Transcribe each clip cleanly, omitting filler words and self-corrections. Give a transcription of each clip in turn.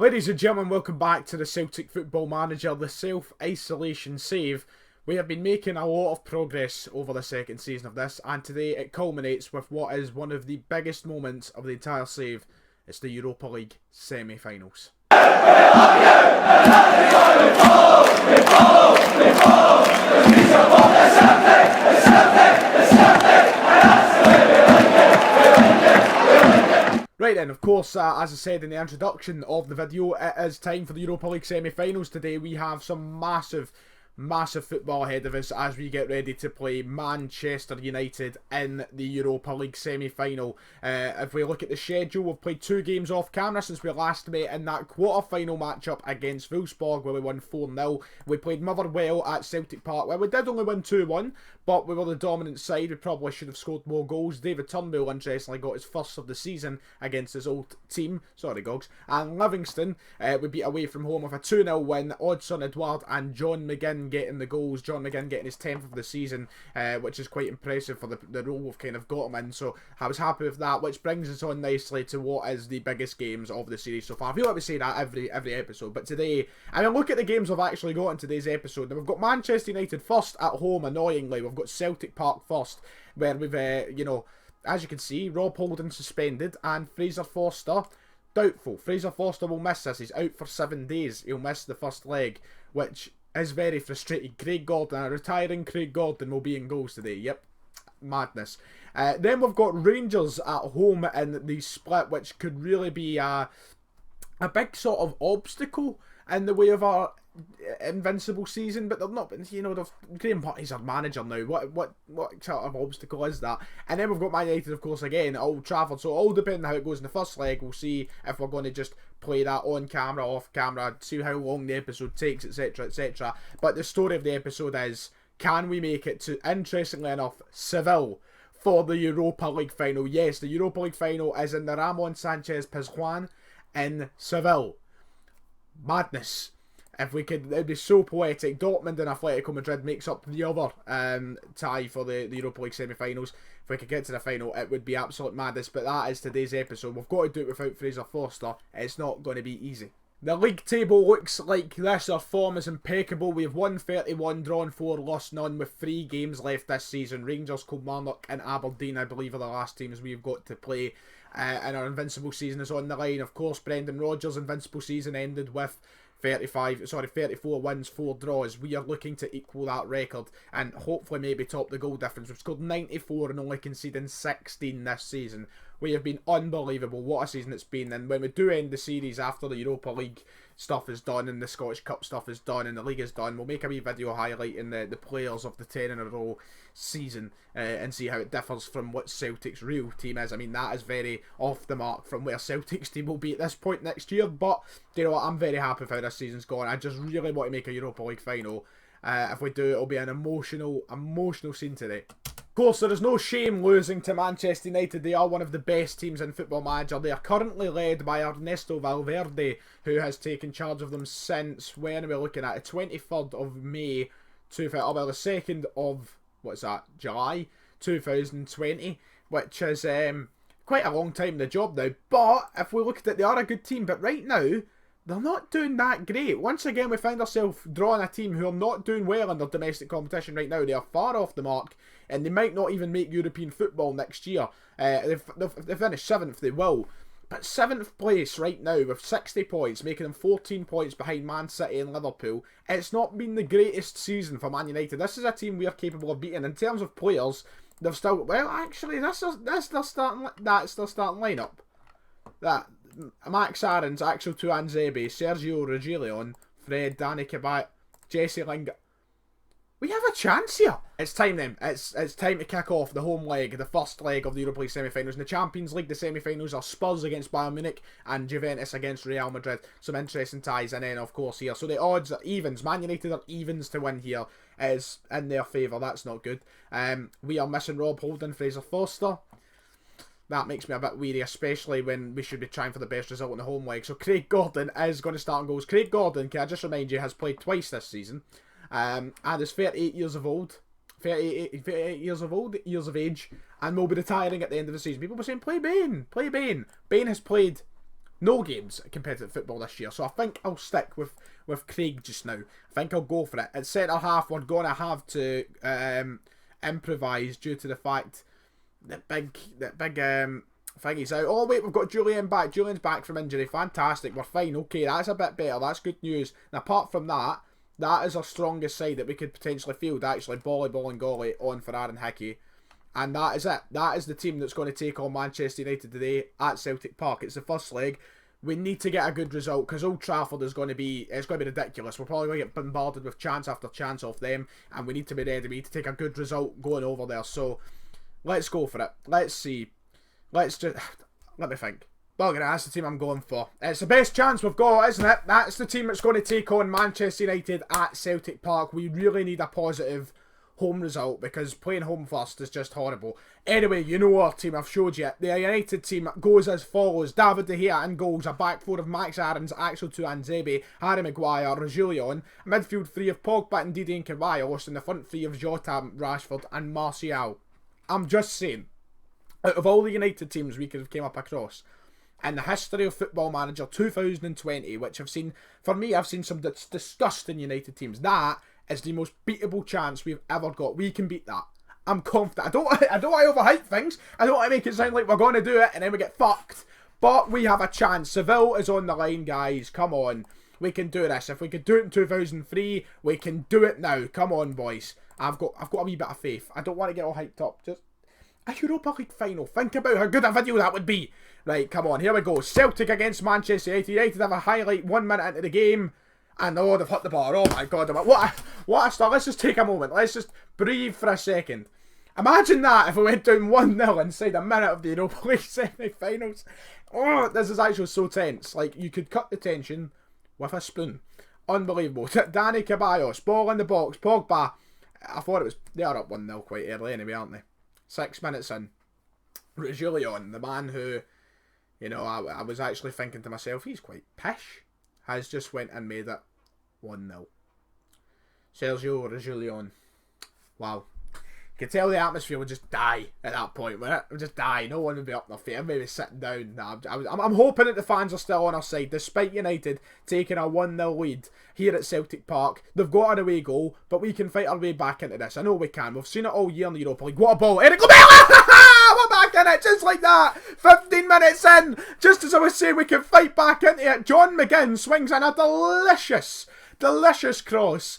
Ladies and gentlemen, welcome back to the Celtic Football Manager, the self-isolation save. We have been making a lot of progress over the second season of this, and today it culminates with what is one of the biggest moments of the entire save. It's the Europa League semi-finals. Right then, of course, as I said in the introduction of the video, it is time for the Europa League semi-finals today. We have some massive football ahead of us as we get ready to play Manchester United in the Europa League semi-final. If we look at the schedule, we've played 2 games off camera since we last met in that quarter-final matchup against Wolfsburg where we won 4-0. We played Motherwell at Celtic Park where we did only win 2-1, but we were the dominant side. We probably should have scored more goals. David Turnbull, interestingly, got his first of the season against his old team. Sorry, Gogs. And Livingston, we beat away from home with a 2-0 win. Odsonne Edouard and John McGinn getting the goals. John McGinn getting his 10th of the season, which is quite impressive for the role we've kind of got him in. So I was happy with that, which brings us on nicely to what is the biggest games of the series so far. I feel like we say that every episode, but today, I mean, look at the games we've actually got in today's episode. Now, we've got Manchester United first at home, annoyingly. We've got Celtic Park first, where we've, as you can see, Rob Holding suspended and Fraser Forster doubtful. Fraser Forster will miss this. He's out for 7 days. He'll miss the first leg, which is very frustrating. Craig Gordon, a retiring Craig Gordon, will be in goals today. Yep, madness. Then we've got Rangers at home in the split, which could really be a big sort of obstacle in the way of our invincible season, but they're not. Graham Pott's our manager now. What sort of obstacle is that? And then we've got Man United, of course, again at Old Trafford. So all depending on how it goes in the first leg, we'll see if we're going to just play that on camera, off camera, see how long the episode takes, etc, etc. But the story of the episode is, can we make it to, interestingly enough, Seville for the Europa League final? Yes, the Europa League final is in the Ramon Sanchez Pizjuan in Seville. Madness. If we could, it'd be so poetic. Dortmund and Atletico Madrid makes up the other tie for the Europa League semi-finals. If we could get to the final, it would be absolute madness. But that is today's episode. We've got to do it without Fraser Forster. It's not going to be easy. The league table looks like this. Our form is impeccable. We have won 31, drawn 4, lost none, with 3 games left this season. Rangers, Kilmarnock and Aberdeen, I believe, are the last teams we've got to play. And our invincible season is on the line. Of course, Brendan Rodgers' invincible season ended with 34 wins, 4 draws. We are looking to equal that record and hopefully maybe top the goal difference. We've scored 94 and only conceding 16 this season. We have been unbelievable. What a season it's been. And when we do end the series after the Europa League stuff is done and the Scottish Cup stuff is done and the league is done, we'll make a wee video highlighting the players of the 10 in a row season and see how it differs from what Celtic's real team is. I mean, that is very off the mark from where Celtic's team will be at this point next year, but you know what, I'm very happy with how this season's gone. I just really want to make a Europa League final. If we do, it'll be an emotional scene today. Of course, there is no shame losing to Manchester United. They are one of the best teams in Football Manager. They are currently led by Ernesto Valverde, who has taken charge of them since, when are we looking at, the 23rd of May, the 2nd of, July 2020, which is quite a long time in the job now. But if we look at it, they are a good team, but right now, they're not doing that great. Once again, we find ourselves drawing a team who are not doing well in their domestic competition right now. They are far off the mark, and they might not even make European football next year. If they finish 7th, they will. But 7th place right now with 60 points, making them 14 points behind Man City and Liverpool. It's not been the greatest season for Man United. This is a team we are capable of beating. In terms of players, they've still... Well, actually, that's their starting lineup. That... Max Aarons, Axel Tuanzebe, Sergio Reguilon, Fred, Danny Kabak, Jesse Lingard. We have a chance here. It's time then. It's time to kick off the home leg, the first leg of the Europa League semi-finals. In the Champions League, the semi-finals are Spurs against Bayern Munich and Juventus against Real Madrid. Some interesting ties. And then, of course, here. So the odds are evens. Man United are evens to win here. Is in their favour. That's not good. We are missing Rob Holding, Fraser Forster. That makes me a bit weary, especially when we should be trying for the best result in the home leg. So Craig Gordon is going to start on goals. Craig Gordon, can I just remind you, has played twice this season. And is 38 years of old. 38 years of age, and will be retiring at the end of the season. People were saying, play Bain. Bain has played no games at competitive football this year. So I think I'll stick with Craig just now. I think I'll go for it. At centre half, we're going to have to improvise due to the fact that big thingy's out. Oh wait, we've got Julian back. Julian's back from injury. Fantastic. We're fine. Okay, that's a bit better. That's good news. And apart from that, that is our strongest side that we could potentially field. Actually, Bolly, Ball and Golly on for Aaron Hickey. And that is it. That is the team that's going to take on Manchester United today at Celtic Park. It's the first leg. We need to get a good result because Old Trafford is going to be ridiculous. We're probably going to get bombarded with chance after chance off them, and we need to be ready. We need to take a good result going over there. So let's go for it. Let's see. Let me think. Well, that's the team I'm going for. It's the best chance we've got, isn't it? That's the team that's going to take on Manchester United at Celtic Park. We really need a positive home result because playing home first is just horrible. Anyway, you know our team, I've showed you. The United team goes as follows. David De Gea in goals, a back four of Max Aarons, Axel Tuanzebe, Harry Maguire, Reguilon, a midfield three of Pogba and Didi and Ceballos, and the front three of Jota, Rashford and Martial. I'm just saying, out of all the United teams we could have came up across in the history of Football Manager 2020, which I've seen some disgusting United teams, that is the most beatable chance we've ever got. We can beat that. I'm confident. I don't want to overhype things. I don't want to make it sound like we're going to do it and then we get fucked. But we have a chance. Seville is on the line, guys. Come on. We can do this. If we could do it in 2003, we can do it now. Come on, boys. I've got a wee bit of faith. I don't want to get all hyped up. Just a Europa League final. Think about how good a video that would be. Right, come on. Here we go. Celtic against Manchester United. United have a highlight 1 minute into the game. And oh, they've hit the bar. Oh my god. What a start. Let's just take a moment. Let's just breathe for a second. Imagine that if we went down 1-0 inside a minute of the Europa League semi-finals. Oh, this is actually so tense. Like, you could cut the tension with a spoon. Unbelievable. Danny Ceballos, ball in the box. Pogba. I thought it was... They are up 1-0 quite early anyway, aren't they? 6 minutes in. Reguilon, the man who, you know, I was actually thinking to myself, he's quite pish, has just went and made it 1-0. Sergio Reguilon. Wow. You could tell the atmosphere would just die at that point, wouldn't it? It would just die. No one would be up their feet. Maybe sitting down. Nah, I'm hoping that the fans are still on our side, despite United taking a 1-0 lead here at Celtic Park. They've got an away goal, but we can fight our way back into this. I know we can. We've seen it all year in the Europa League. What a ball. Eric Lamela! We're back in it, just like that. 15 minutes in. Just as I was saying, we can fight back into it. John McGinn swings in a delicious cross.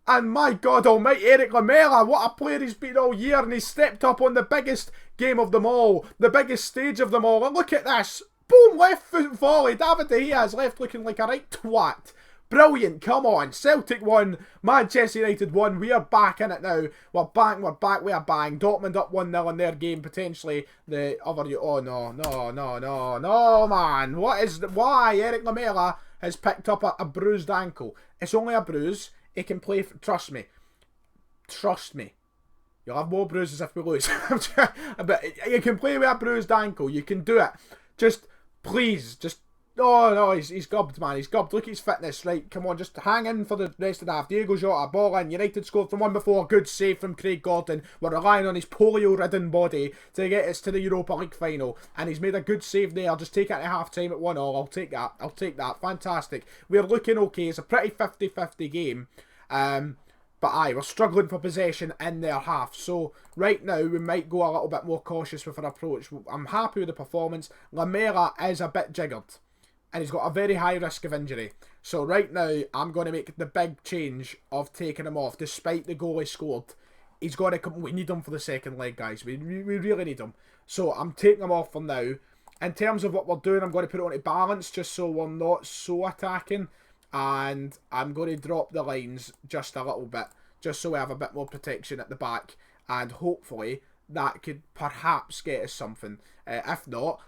And my God almighty, Eric Lamela, what a player he's been all year, and he's stepped up on the biggest game of them all, the biggest stage of them all. And look at this. Boom, left foot volley. David De Gea is left looking like a right twat. Brilliant, come on. Celtic won, Manchester United won. We are back in it now. We're back, we are bang. Dortmund up 1-0 in their game, potentially the other... Oh, no, man. Why? Eric Lamela has picked up a bruised ankle. It's only a bruise. He can play, trust me. You'll have more bruises if we lose. But you can play with a bruised ankle. You can do it. Just, please, oh no, he's gubbed, man. He's gubbed. Look at his fitness. Right, come on, just hang in for the rest of the half. Diego Jota, ball in. United scored from one before. Good save from Craig Gordon. We're relying on his polio-ridden body to get us to the Europa League final. And he's made a good save there. Just take it at half-time at 1-0. I'll take that. Fantastic. We're looking okay. It's a pretty 50-50 game. But aye, we're struggling for possession in their half. So right now we might go a little bit more cautious with our approach. I'm happy with the performance. Lamela is a bit jiggered. And he's got a very high risk of injury. So right now, I'm going to make the big change of taking him off. Despite the goal he scored, he's got to come. We need him for the second leg, guys. We really need him. So I'm taking him off for now. In terms of what we're doing, I'm going to put it on to balance, just so we're not so attacking. And I'm going to drop the lines just a little bit, just so we have a bit more protection at the back. And hopefully that could perhaps get us something. If not,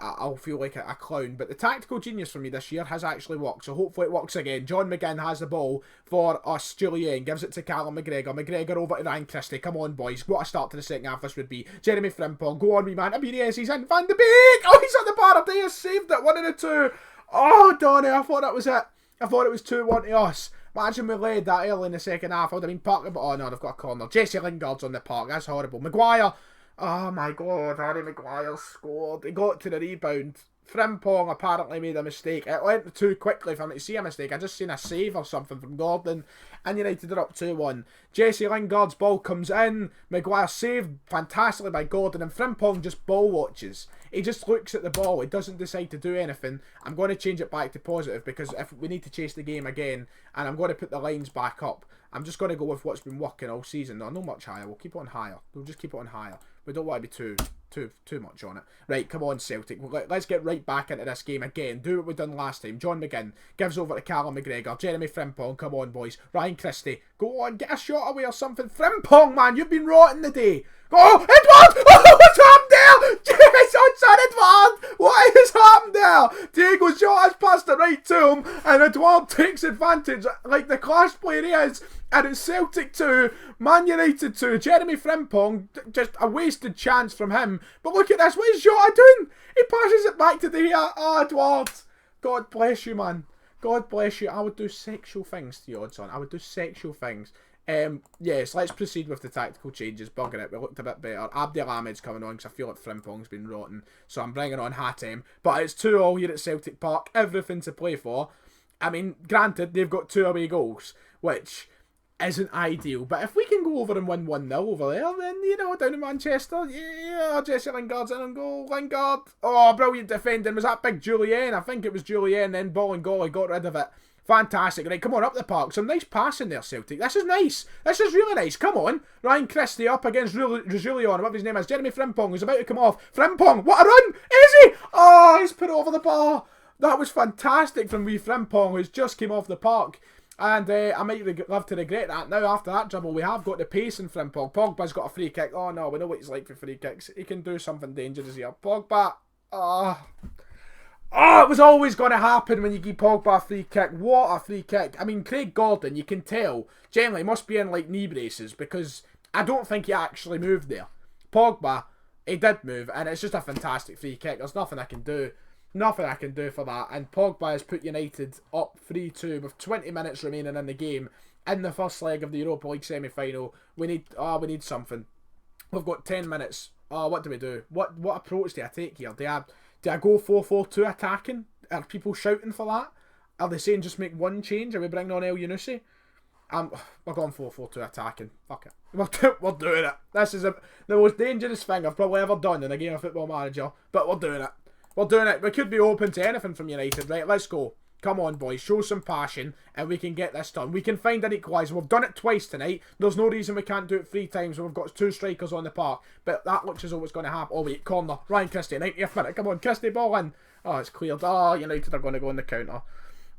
I'll feel like a clown. But the tactical genius for me this year has actually worked. So hopefully it works again. John McGinn has the ball for us. Julian gives it to Callum McGregor. McGregor over to Ryan Christie. Come on, boys. What a start to the second half this would be. Jeremy Frimpong. Go on, wee man. Abinies. He's in. Van de Beek. Oh, he's on the bar. They have saved it. 1 and 2. Oh, Donny. I thought that was it. I thought it was 2-1 to us. Imagine we led that early in the second half. I would have been parked. But oh no, they've got a corner. Jesse Lingard's on the park. That's horrible. Maguire. Oh my God, Harry Maguire scored. He got to the rebound. Frimpong apparently made a mistake. It went too quickly for me to see a mistake. I just seen a save or something from Gordon, and United are up 2-1. Jesse Lingard's ball comes in. Maguire saved fantastically by Gordon, and Frimpong just ball watches. He just looks at the ball. He doesn't decide to do anything. I'm going to change it back to positive because if we need to chase the game again, and I'm going to put the lines back up. I'm just going to go with what's been working all season. No, not much higher. We'll keep it on higher. We'll just keep it on higher. We don't want to be too much on it. Right, come on, Celtic. Let's get right back into this game again. Do what we done last time. John McGinn gives over to Callum McGregor. Jeremy Frimpong, come on, boys. Ryan Christie, go on, get a shot away or something. Frimpong, man, you've been rotten today. Oh, Edward! Oh, what's happened there? Yes, on Edward! What has happened there? Diego Jota's passed it right to him, and Edward takes advantage like the class player he is. And it's Celtic 2, Man United 2. Jeremy Frimpong, just a wasted chance from him. But look at this, what is Jota doing? He passes it back to De Gea. Oh, Edward. God bless you, man. God bless you. I would do sexual things to you, Oddson. I would do sexual things. Yes, let's proceed with the tactical changes. Bugger it, we looked a bit better. Abdel Ahmed's coming on because I feel like Frimpong's been rotten. So I'm bringing on Hatem. But it's 2-2 here at Celtic Park. Everything to play for. I mean, granted, they've got 2 away goals, which isn't ideal, but if we can go over and win 1-0 over there, then, you know, down in Manchester, yeah, Jesse Lingard's in and goal. Lingard, oh, brilliant defending. Was that big Julian? I think it was Julian, then ball and goal, he got rid of it. Fantastic. Right, come on, up the park. Some nice passing there, Celtic. This is nice. This is really nice. Come on. Ryan Christie up against Julian, whatever his name is. Jeremy Frimpong, who's about to come off. Frimpong, what a run! Is he? Oh, he's put it over the bar. That was fantastic from wee Frimpong, who's just came off the park. And I might love to regret that. Now, after that dribble, we have got the pace in Frimpong. Pogba's got a free kick. Oh, no, we know what he's like for free kicks. He can do something dangerous here. Pogba. Oh, it was always going to happen when you give Pogba a free kick. What a free kick. I mean, Craig Gordon, you can tell, generally must be in, like, knee braces because I don't think he actually moved there. Pogba, he did move, and it's just a fantastic free kick. There's nothing I can do. Nothing I can do for that. And Pogba has put United up 3-2 with 20 minutes remaining in the game in the first leg of the Europa League semi-final. We need something. We've got 10 minutes. What do we do? What approach do I take here? Do I go 4-4-2 attacking? Are people shouting for that? Are they saying just make one change? Are we bringing on El Yunusi? We're going 4-4-2 attacking. Fuck it. We're doing it. This is the most dangerous thing I've probably ever done in a game of Football Manager. But we're doing it. We're doing it. We could be open to anything from United. Right, let's go. Come on, boys. Show some passion and we can get this done. We can find an equaliser. We've done it twice tonight. There's no reason we can't do it 3 times when we've got 2 strikers on the park. But that looks as though it's going to happen. Oh, wait. Corner. Ryan Christie. 90th minute. Come on. Christie, ball in. Oh, it's cleared. Oh, United are going to go on the counter.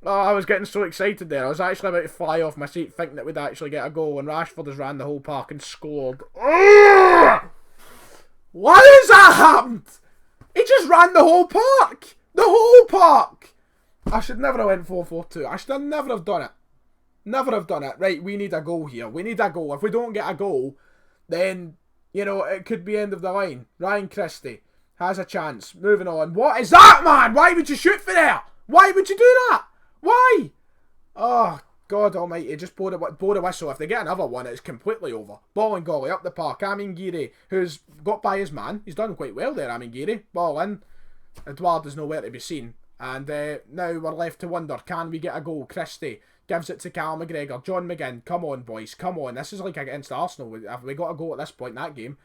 Oh, I was getting so excited there. I was actually about to fly off my seat thinking that we'd actually get a goal. And Rashford has ran the whole park and scored. Ugh! Why has that happened? He just ran the whole park. The whole park! I should never have went 4-4-2. I should have never have done it. Never have done it. Right, we need a goal here. We need a goal. If we don't get a goal, then, you know, it could be end of the line. Ryan Christie has a chance. Moving on. What is that, man? Why would you shoot for there? Why would you do that? Why? Oh, God almighty. Just blow the whistle. If they get another one, it's completely over. Ball and goalie up the park. Amin Giri, who's got by his man. He's done quite well there, Amin Giri. Ball in. Eduardo is nowhere to be seen. And now we're left to wonder, can we get a goal? Christie gives it to Callum McGregor. John McGinn, come on, boys, come on. This is like against Arsenal. Have we got a goal at this point in that game?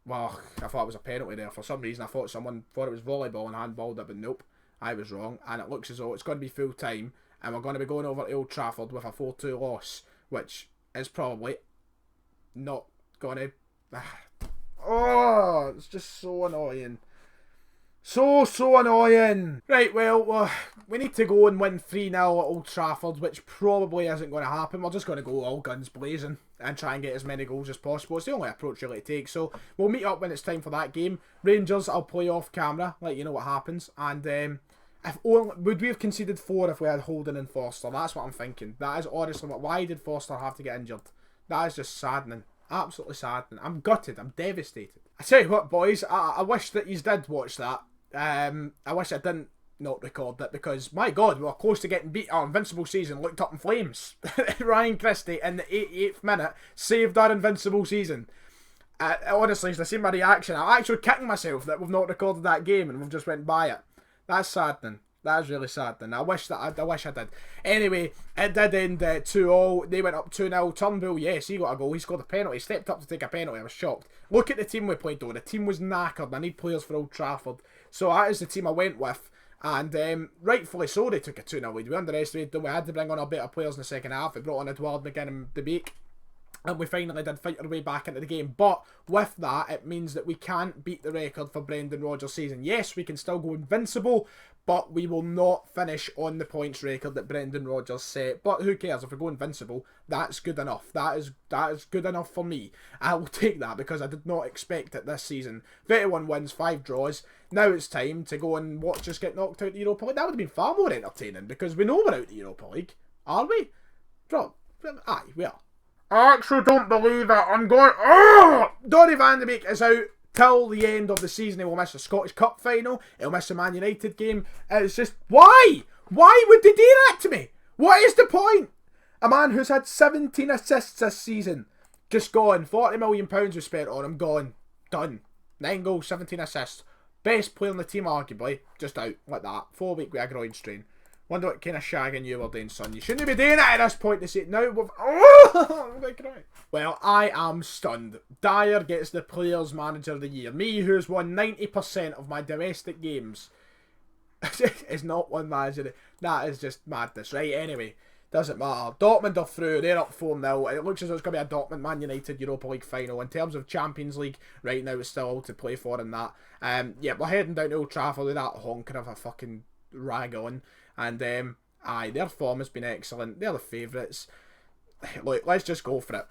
Well, I thought it was a penalty there. For some reason, I thought someone thought it was volleyball and handballed it, but nope, I was wrong. And it looks as though it's going to be full time. And we're going to be going over to Old Trafford with a 4-2 loss, which is probably not going to... Oh, it's just so annoying. So annoying. Right, well, we need to go and win 3-0 at Old Trafford, which probably isn't going to happen. We're just going to go all guns blazing and try and get as many goals as possible. It's the only approach really to take. So we'll meet up when it's time for that game. Rangers, I'll play off camera, let you know what happens. And would we have conceded 4 if we had Holden and Foster? That's what I'm thinking. That is honestly why did Foster have to get injured? That is just saddening. Absolutely saddening. I'm gutted. I'm devastated. I tell you what, boys, I wish that you did watch that. I wish I didn't not record that because, my God, we were close to getting beat. Our invincible season looked up in flames. Ryan Christie in the 88th minute saved our invincible season. Honestly, as I see my reaction, I'm actually kicking myself that we've not recorded that game and we've just went by it. That's saddening. That is really saddening. I wish I did. Anyway, it did end 2-2. They went up 2-0. Turnbull, yes, he got a goal. He scored a penalty. He stepped up to take a penalty. I was shocked. Look at the team we played though. The team was knackered. I need players for Old Trafford. So that is the team I went with. And rightfully so, they took a 2-0 lead. We underestimated them. We had to bring on our better players in the second half. We brought on Edouard, McGinn and De Beek. And we finally did fight our way back into the game. But with that, it means that we can't beat the record for Brendan Rodgers' season. Yes, we can still go invincible, but we will not finish on the points record that Brendan Rodgers set. But who cares? If we go invincible, that's good enough. That is good enough for me. I will take that because I did not expect it this season. 31 wins, 5 draws. Now it's time to go and watch us get knocked out of the Europa League. That would have been far more entertaining because we know we're out of the Europa League. Are we? Aye, we are. I actually don't believe it. I'm going... Oh! Donny van de Beek is out till the end of the season. He will miss the Scottish Cup final. He'll miss the Man United game. It's just... Why? Why would they do that to me? What is the point? A man who's had 17 assists this season. Just gone. £40 million was spent on him. Gone. Done. 9 goals, 17 assists. Best player in the team, arguably. Just out. Like that. 4 week with a groin strain. Wonder what kind of shagging you were doing, son. You shouldn't be doing it at this point to say it now. I'm going to cry. Well, I am stunned. Dyer gets the Players Manager of the Year. Me, who's won 90% of my domestic games, is not one manager. That is just madness, right? Anyway, doesn't matter. Dortmund are through. They're up 4-0. It looks as though it's going to be a Dortmund Man United Europa League final. In terms of Champions League, right now it's still all to play for in that. Yeah, we're heading down to Old Trafford with that honker of a fucking rag on. And, aye, their form has been excellent. They're the favourites. Look, let's just go for it.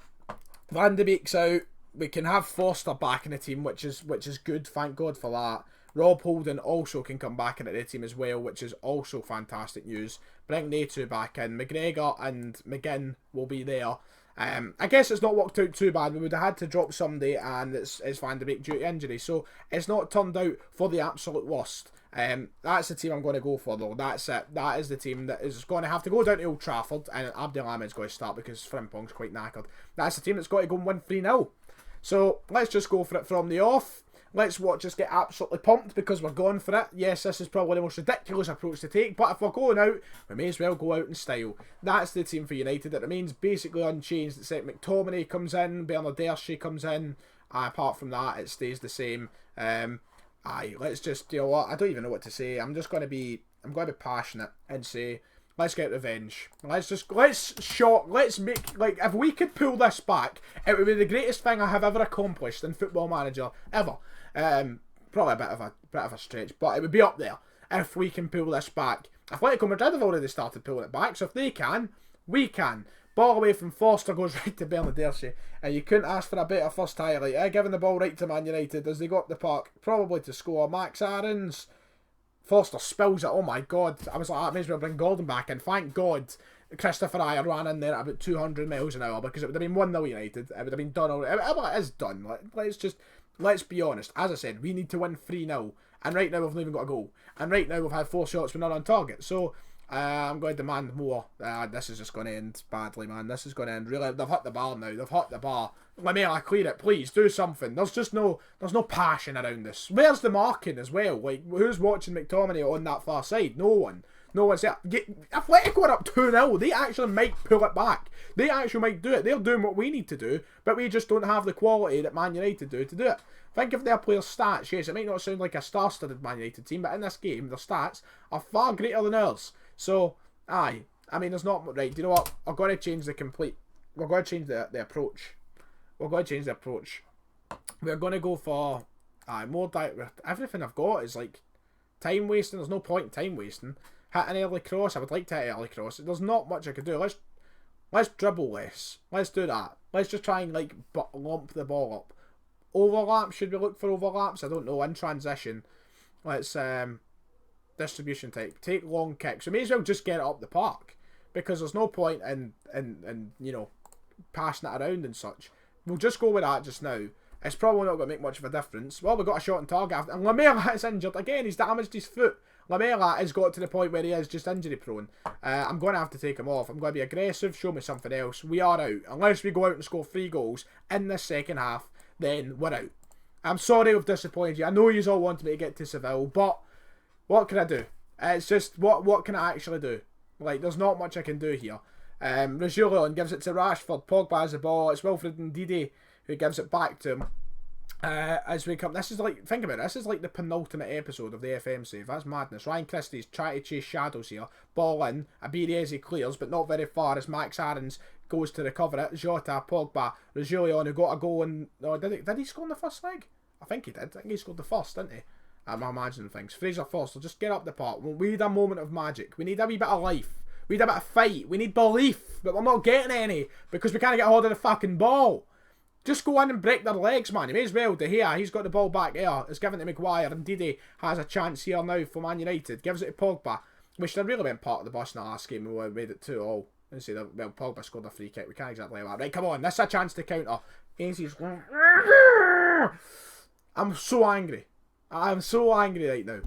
Van de Beek's out. We can have Foster back in the team, which is good. Thank God for that. Rob Holding also can come back into the team as well, which is also fantastic news. Bring they two back in. McGregor and McGinn will be there. I guess it's not worked out too bad. We would have had to drop somebody, and it's Van de Beek due to injury. So it's not turned out for the absolute worst. That's the team I'm going to go for though. That's it. That is the team that is going to have to go down to Old Trafford, and Abdel Ahmed's going to start because Frimpong's quite knackered. That's the team that's got to go and win 3-0. So let's just go for it from the off. Let's watch us get absolutely pumped because we're going for it. Yes, this is probably the most ridiculous approach to take, but if we're going out, we may as well go out in style. That's the team for United. It remains basically unchanged except McTominay comes in, Bernardeschi comes in. Apart from that, it stays the same. Aye, let's just, you know what, I don't even know what to say. I'm going to be passionate and say, let's get revenge. Let's make, like, if we could pull this back, it would be the greatest thing I have ever accomplished in Football Manager, ever. Probably a bit of a stretch, but it would be up there if we can pull this back. Atletico Madrid have already started pulling it back, so if they can, we can. Ball away from Foster goes right to Bernardeschi, and you couldn't ask for a better first highlight. Giving the ball right to Man United as they go up the park, probably to score. Max Aarons, Foster spills it. Oh my God! I was like, I may as well bring Gordon back in. Thank God Christopher Ayer ran in there at about 200 miles an hour because it would have been 1-0 United. It would have been done already. It is done. Let's be honest. As I said, we need to win 3-0, and right now we've not even got a goal. And right now we've had 4 shots, we're not on target. So I'm going to demand more. This is just going to end badly, man. This is going to end really. They've hit the bar now. They've hit the bar. Lamela, clear it, please. Do something. There's no passion around this. Where's the marking as well? Like, who's watching McTominay on that far side? No one. No one's there. Atletico are up 2-0. They actually might pull it back. They actually might do it. They're doing what we need to do, but we just don't have the quality that Man United do to do it. Think of their players' stats. Yes, it might not sound like a star-studded Man United team, but in this game, their stats are far greater than ours. So, aye. I mean, there's not... Right, do you know what? We're going to change the complete... We're going to change the approach. We're going to change the approach. We're going to go for... more direct... Everything I've got is, like, time wasting. There's no point in time wasting. Hit an early cross. I would like to hit an early cross. There's not much I could do. Let's dribble less. Let's do that. Let's just try and, like, lump the ball up. Overlap. Should we look for overlaps? I don't know. In transition. Let's... distribution type. Take long kicks. We may as well just get it up the park because there's no point in you know, passing it around and such. We'll just go with that just now. It's probably not going to make much of a difference. Well, we got a shot on target after, and Lamela is injured again. He's damaged his foot. Lamela has got to the point where he is just injury prone. I'm going to have to take him off. I'm going to be aggressive. Show me something else. We are out unless we go out and score 3 goals in this second half. Then we're out. I'm sorry I've disappointed you. I know you all wanted me to get to Seville, but what can I do? It's just, what can I actually do? Like, there's not much I can do here. Reguilon gives it to Rashford. Pogba has the ball. It's Wilfred Ndidi who gives it back to him. As we come, this is like, think about it, this is like the penultimate episode of the FM save. That's madness. Ryan Christie's trying to chase shadows here. Ball in. Abiriezi clears, but not very far as Max Aarons goes to recover it. Jota, Pogba, Reguilon, who got a goal in. Oh, did he score in the first leg? I think he did. I think he scored the first, didn't he? I'm imagining things. Fraser Forster, just get up the park. We need a moment of magic. We need a wee bit of life. We need a bit of fight. We need belief. But we're not getting any because we can't get hold of the fucking ball. Just go in and break their legs, man. He may as well. De Gea, he's got the ball back there. It's given to Maguire. And Ndidi has a chance here now for Man United. Gives it to Pogba, which they really went part of the bus in the last game. We made it 2-2. Well, Pogba scored a free kick. We can't exactly like that. Right, come on. This is a chance to counter. Easy's going. I'm so angry. I'm so angry right now.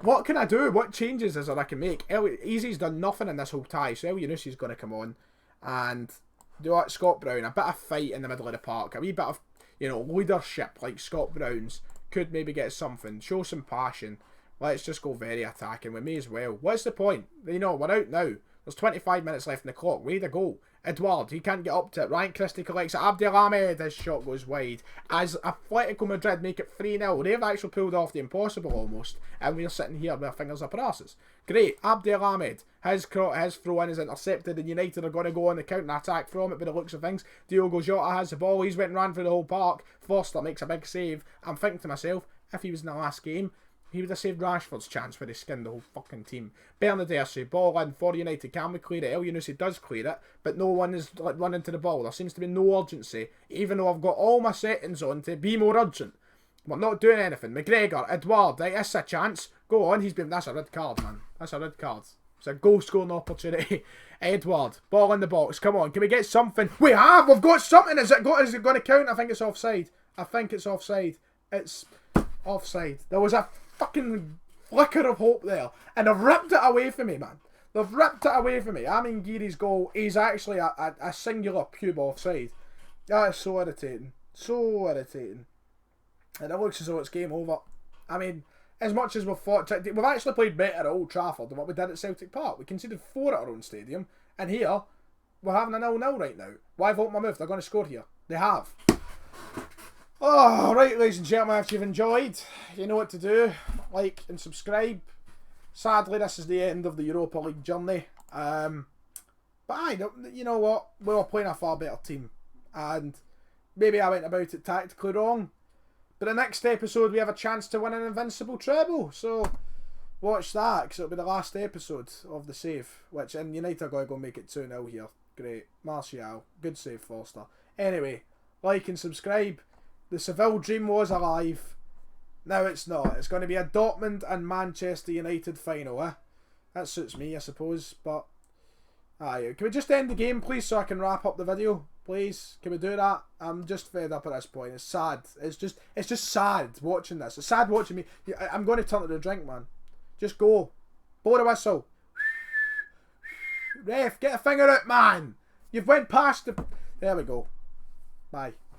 What can I do? What changes is there I can make? Easy's done nothing in this whole tie, so El Yunusi's going to come on and do what Scott Brown, a bit of fight in the middle of the park, a wee bit of, leadership like Scott Brown's could maybe get something, show some passion. Let's just go very attacking. We may as well. What's the point? We're out now. There's 25 minutes left in the clock. We need a goal. Edouard, he can't get up to it. Ryan Christie collects it. Abdelhamed, his shot goes wide. As Atletico Madrid make it 3-0. They've actually pulled off the impossible almost. And we're sitting here with our fingers up our asses. Great. Abdelhamed, his throw-in is intercepted and United are going to go on the counter-attack from it by the looks of things. Diogo Jota has the ball. He's went and ran through the whole park. Forster makes a big save. I'm thinking to myself, if he was in the last game, he would have saved Rashford's chance where he skinned the whole fucking team. Bernadette, ball in for United. Can we clear it? El Yunusi does clear it, but no one is running to the ball. There seems to be no urgency, even though I've got all my settings on to be more urgent. We're not doing anything. McGregor, Edouard, right, that's a chance. Go on, that's a red card, man. That's a red card. It's a goal scoring opportunity. Edouard, ball in the box. Come on, can we get something? We have! We've got something! Is it going to count? I think it's offside. It's offside. There was a fucking flicker of hope there, and they've ripped it away from me, man. They've ripped it away from me. Amin Giri's goal is actually a singular pube offside. That is so irritating. So irritating. And it looks as though it's game over. I mean, as much as we've actually played better at Old Trafford than what we did at Celtic Park. We conceded 4 at our own stadium, and here we're having a 0-0 right now. Why vote my move? They're going to score here. They have. Oh, right, ladies and gentlemen, if you've enjoyed, you know what to do. Like and subscribe. Sadly, this is the end of the Europa League journey. But you know what? We were playing a far better team. And maybe I went about it tactically wrong. But the next episode, we have a chance to win an invincible treble. So, watch that, because it'll be the last episode of the save. Which, and United are going to go make it 2-0 here. Great. Martial. Good save, Forster. Anyway, like and subscribe. The Seville dream was alive. Now it's not. It's going to be a Dortmund and Manchester United final, eh? That suits me, I suppose. But, can we just end the game, please, so I can wrap up the video? Please, can we do that? I'm just fed up at this point. It's sad. It's just sad watching this. It's sad watching me. I'm going to turn to the drink, man. Just go. Blow the whistle. Ref, get a finger out, man. You've went past the... There we go. Bye.